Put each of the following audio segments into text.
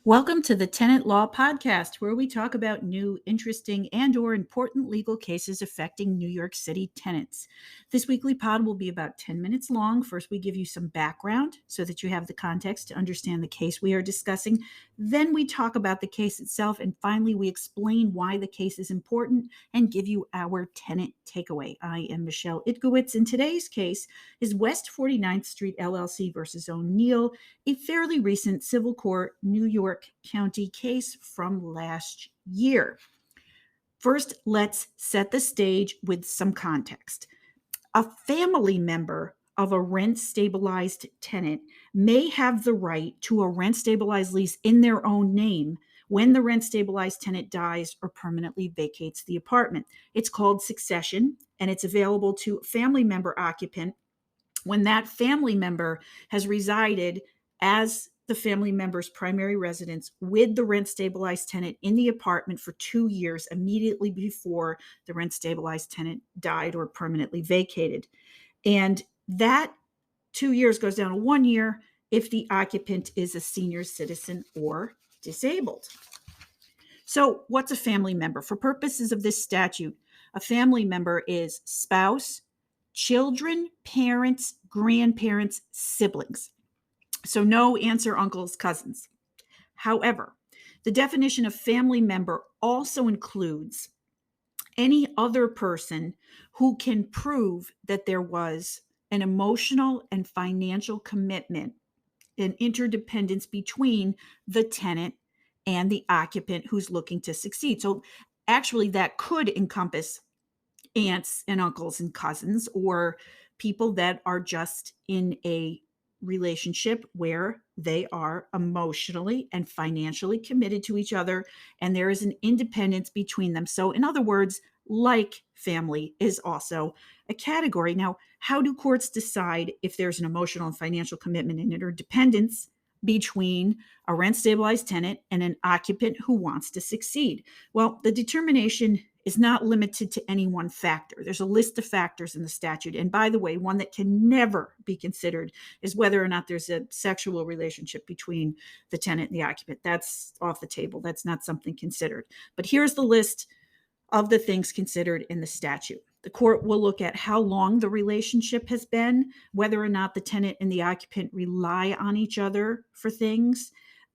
Welcome to the Tenant Law Podcast, where we talk about new, interesting, and/or important legal cases affecting New York City tenants. This weekly pod will be about 10 minutes long. First, we give you some background so that you have the context to understand the case we are discussing. Then we talk about the case itself, and finally, we explain why the case is important and give you our tenant takeaway. I am Michelle Itkowitz, and today's case is West 49th Street LLC versus O'Neill, a fairly recent civil court New York County case from last year. First, let's set the stage with some context. A family member of a rent-stabilized tenant may have the right to a rent-stabilized lease in their own name when the rent-stabilized tenant dies or permanently vacates the apartment. It's called succession, and it's available to a family member occupant when that family member has resided as the family member's primary residence with the rent-stabilized tenant in the apartment for 2 years immediately before the rent-stabilized tenant died or permanently vacated. And that 2 years goes down to 1 year if the occupant is a senior citizen or disabled. So what's a family member? For purposes of this statute, a family member is spouse, children, parents, grandparents, siblings. So no aunts or uncles, cousins. However, the definition of family member also includes any other person who can prove that there was an emotional and financial commitment and interdependence between the tenant and the occupant who's looking to succeed. So actually that could encompass aunts and uncles and cousins, or people that are just in a relationship where they are emotionally and financially committed to each other and there is an independence between them. So in other words, like family is also a category. Now, how do courts decide if there's an emotional and financial commitment and interdependence between a rent-stabilized tenant and an occupant who wants to succeed? Well, the determination is not limited to any one factor. There's a list of factors in the statute. And by the way, one that can never be considered is whether or not there's a sexual relationship between the tenant and the occupant. That's off the table. That's not something considered. But here's the list of the things considered in the statute. The court will look at how long the relationship has been, whether or not the tenant and the occupant rely on each other for things,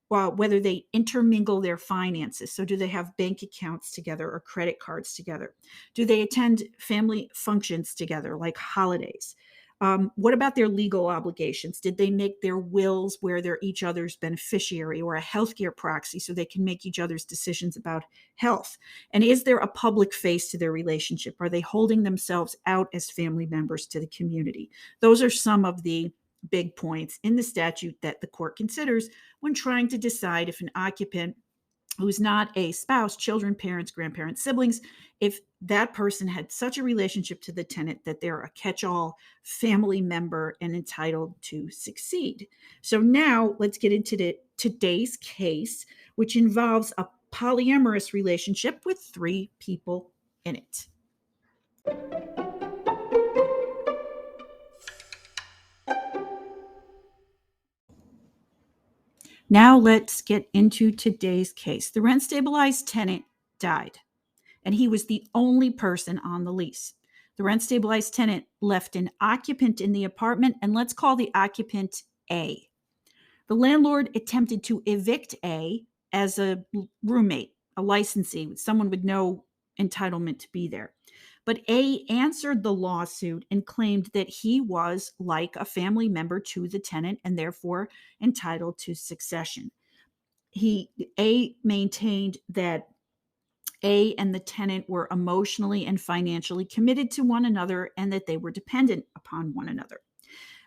whether they intermingle their finances. So do they have bank accounts together or credit cards together? Do they attend family functions together, like holidays? What about their legal obligations? Did they make their wills where they're each other's beneficiary or a healthcare proxy so they can make each other's decisions about health? And is there a public face to their relationship? Are they holding themselves out as family members to the community? Those are some of the big points in the statute that the court considers when trying to decide if an occupant who's not a spouse, children, parents, grandparents, siblings, if that person had such a relationship to the tenant that they're a catch-all family member and entitled to succeed. So now let's get into today's case, which involves a polyamorous relationship with 3 people in it. Now let's get into today's case. The rent-stabilized tenant died, and he was the only person on the lease. The rent-stabilized tenant left an occupant in the apartment, and let's call the occupant A. The landlord attempted to evict A as a roommate, a licensee, someone with no entitlement to be there. But A answered the lawsuit and claimed that he was like a family member to the tenant and therefore entitled to succession. A maintained that A and the tenant were emotionally and financially committed to one another and that they were dependent upon one another.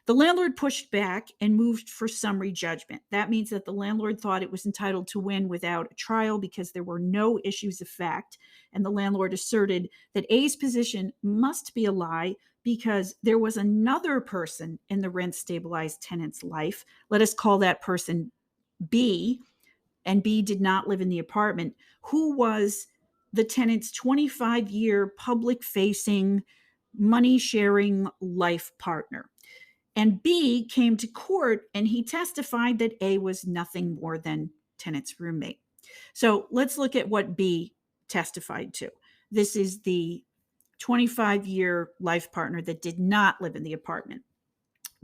The landlord pushed back and moved for summary judgment. That means that the landlord thought it was entitled to win without a trial because there were no issues of fact, and the landlord asserted that A's position must be a lie because there was another person in the rent-stabilized tenant's life. Let us call that person B, and B did not live in the apartment, who was the tenant's 25-year public-facing, money-sharing life partner. And B came to court and he testified that A was nothing more than tenant's roommate. So let's look at what B testified to. This is the 25-year life partner that did not live in the apartment.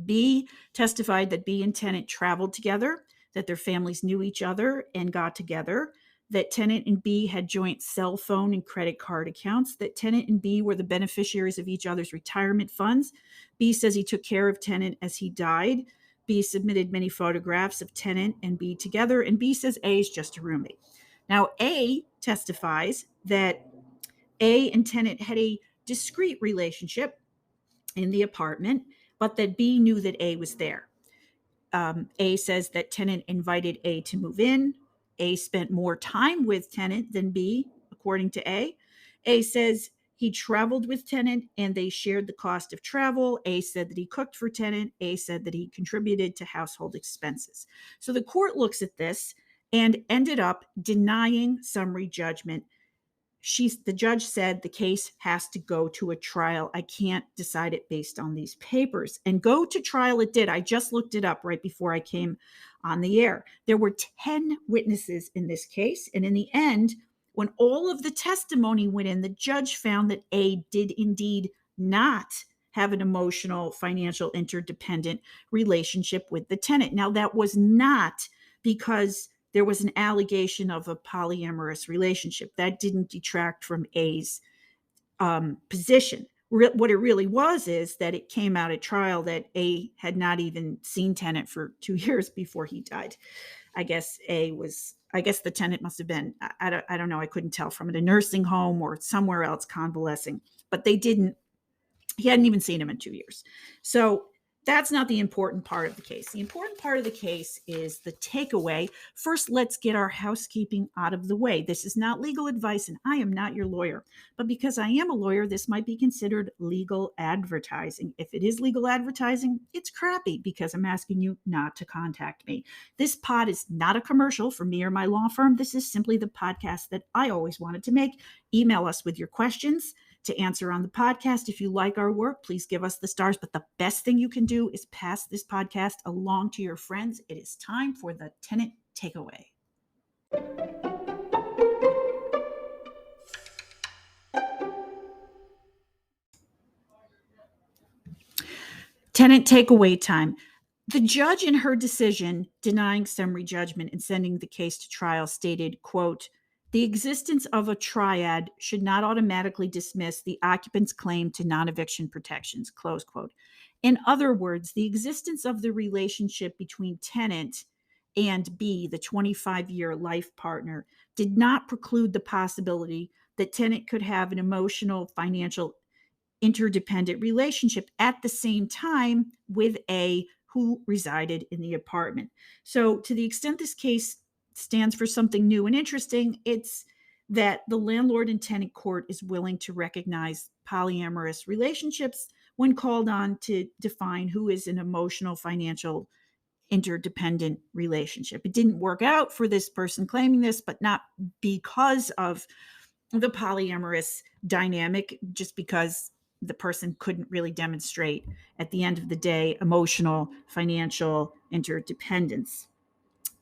B testified that B and tenant traveled together, that their families knew each other and got together, that tenant and B had joint cell phone and credit card accounts, that tenant and B were the beneficiaries of each other's retirement funds. B says he took care of tenant as he died. B submitted many photographs of tenant and B together, and B says A is just a roommate. Now, A testifies that A and tenant had a discreet relationship in the apartment, but that B knew that A was there. A says that tenant invited A to move in. A spent more time with tenant than B, according to A. A says he traveled with tenant and they shared the cost of travel. A said that he cooked for tenant. A said that he contributed to household expenses. So the court looks at this and ended up denying summary judgment. The judge said the case has to go to a trial. I can't decide it based on these papers. And go to trial it did. I just looked it up right before I came on the air. There were 10 witnesses in this case. And in the end, when all of the testimony went in, the judge found that A did indeed not have an emotional, financial, interdependent relationship with the tenant. Now, that was not because there was an allegation of a polyamorous relationship. That didn't detract from A's position. What it really was is that it came out at trial that A had not even seen tenant for 2 years before he died. I guess the tenant must have been, I don't know, I couldn't tell, from a nursing home or somewhere else convalescing, but he hadn't even seen him in 2 years. So that's not the important part of the case. The important part of the case is the takeaway. First, let's get our housekeeping out of the way. This is not legal advice, and I am not your lawyer. But because I am a lawyer, this might be considered legal advertising. If it is legal advertising, it's crappy because I'm asking you not to contact me. This pod is not a commercial for me or my law firm. This is simply the podcast that I always wanted to make. Email us with your questions to answer on the podcast. If you like our work, please give us the stars. But the best thing you can do is pass this podcast along to your friends. It is time for the tenant takeaway. Tenant takeaway time. The judge in her decision denying summary judgment and sending the case to trial stated, quote, "The existence of a triad should not automatically dismiss the occupant's claim to non-eviction protections," close quote. In other words, the existence of the relationship between tenant and B, the 25-year life partner, did not preclude the possibility that tenant could have an emotional, financial, interdependent relationship at the same time with A, who resided in the apartment. So, to the extent this case stands for something new and interesting, it's that the landlord and tenant court is willing to recognize polyamorous relationships when called on to define who is an emotional, financial, interdependent relationship. It didn't work out for this person claiming this, but not because of the polyamorous dynamic, just because the person couldn't really demonstrate, at the end of the day, emotional, financial interdependence.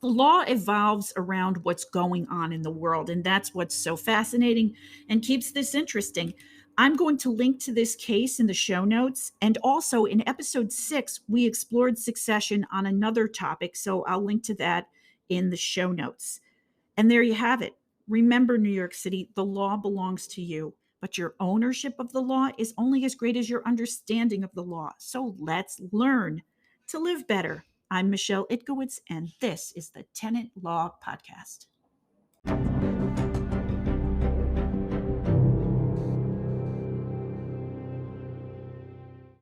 The law evolves around what's going on in the world, and that's what's so fascinating and keeps this interesting. I'm going to link to this case in the show notes. And also in episode 6, we explored succession on another topic, so I'll link to that in the show notes. And there you have it. Remember, New York City, the law belongs to you, but your ownership of the law is only as great as your understanding of the law. So let's learn to live better. I'm Michelle Itkowitz, and this is the Tenant Law Podcast.